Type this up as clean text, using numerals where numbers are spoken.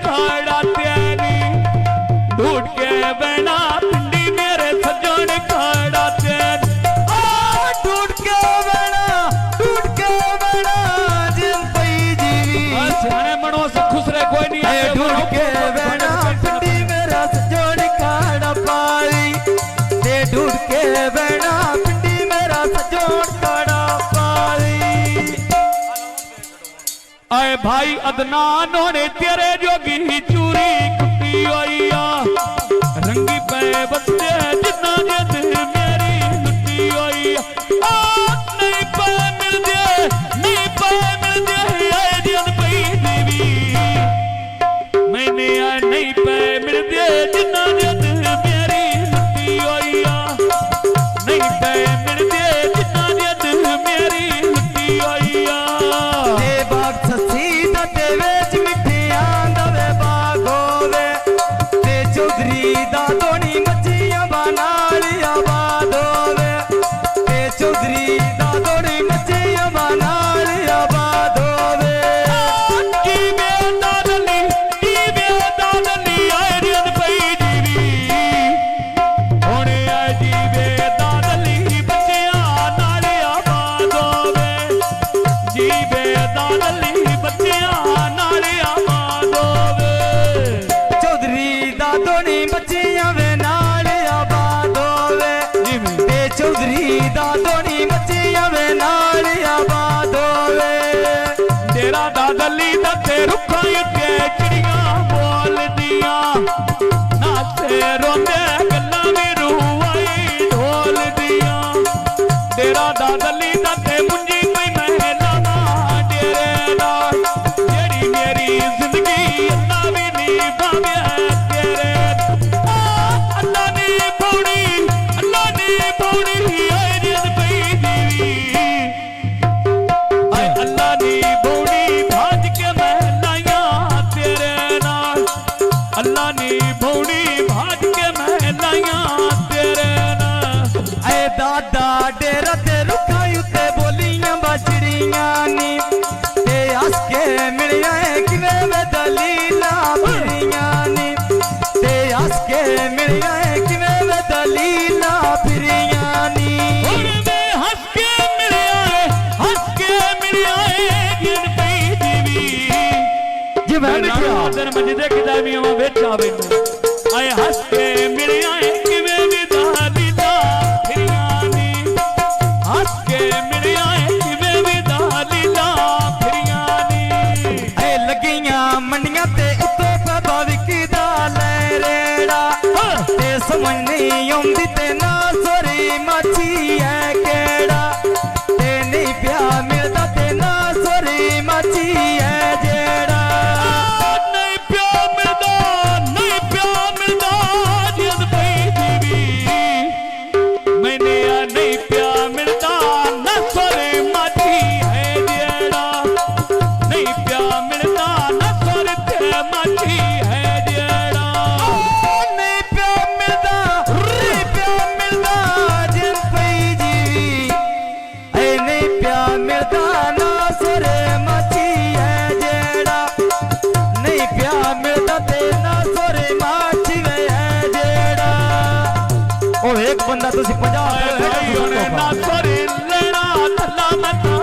खाड़ा तेरी ढूंढ के बना पिंडी मेरे सजन खाड़ा तेरी ढूंढ के बना जिन पई जीवी सियाने मनो से खुश रहे कोई नहीं आए ढूंढ के बना पिंडी मेरा सजन खाड़ा पाई ते ढूंढ के बना पिंडी मेरा सजन खाड़ा पाई। आए भाई अदनान होने तेरे जोगी चूरी कुटी हुई रंगी पे बच्चे जिन्ना जद मेरी लुटी हुई नहीं पे मिल दे आए जन पई देवी मैंने आ नहीं पे मिल दे जिन्ना जद मेरी लुटी हुई नहीं पे मिल दे जिन्ना जद मेरी लुटी हुई बाग ससी ते वेच मिठियां दवे बाग होवे ते चौधरी दा दोनी मच्छियां बनालिया बाद होवे ते चौधरी दा दोनी मच्छियां बनालिया बाद होवे की बेदादली आए जन पई जीवी होने आए जी बेदादली बच्चियां नालिया बाद होवे जी बेदादली बच्चियां नालिया बाद होवे चौधरी दा दोनी मच्छियां वे नालिया बाद होवे ते चौधरी दा दोनी मच्छियां वे नालिया बाद होवे तेरा दादली दते रुखा उठे चिड़ियां बोल दिया नाचे रोंदे गल्ला भी रूआई ढोल दिया तेरा दादली दते मुंजी पई महला ना डेरे नाल जेड़ी मेरी जिंदगी अल्लाह भी नहीं भावे तेरे अल्लाह ने पौड़ी आए जिन पई दीवी आए अल्लाह नी बौड़ी भाज के महलाइया तेरे नाल अल्लाह नी बौड़ी भाज के महलाइया तेरे नाल ऐ दादा डेरा ते रुखा उते बोलियां बचड़ियां नी ते हस के मिलिया किवें वे दलीला फिरियां नी ते हस के मिलिया किवें वे दलीला फिरियां नी हुण वे हंस के मिलिया जिन पई दीवी जिवें मिठिया दिन मजदे किदामी वा बेचा बैठो आए हंस के मिलिया किवें वी दलीला फिरियां नी हंस के मिलिया किवें वी दलीला फिरियां नी ऐ लगियां मंडियां ते उतो भविक दा ले रेड़ा ते समझ नहीं आउंदी ते ना सोरी माछी है केड़ा ते नहीं प्या मिलदा ते ना सोरी माछी है जेड़ा नहीं प्या मिलदा जिद पई दीवी मैंने आ नहीं प्या मिलदा ना सोरे माछी है जेड़ा नहीं प्या मिलदा ना सोरे ते माछी है जेड़ा नहीं प्या मिलदा जिन पई जी ऐ नहीं प्या मिलदा ना सोरे माछी है जेड़ा नहीं प्या मिलदा ते ना सोरे माछी है जेड़ा ओ एक बंदा तुसी 50 ना सोरे लेना थला मता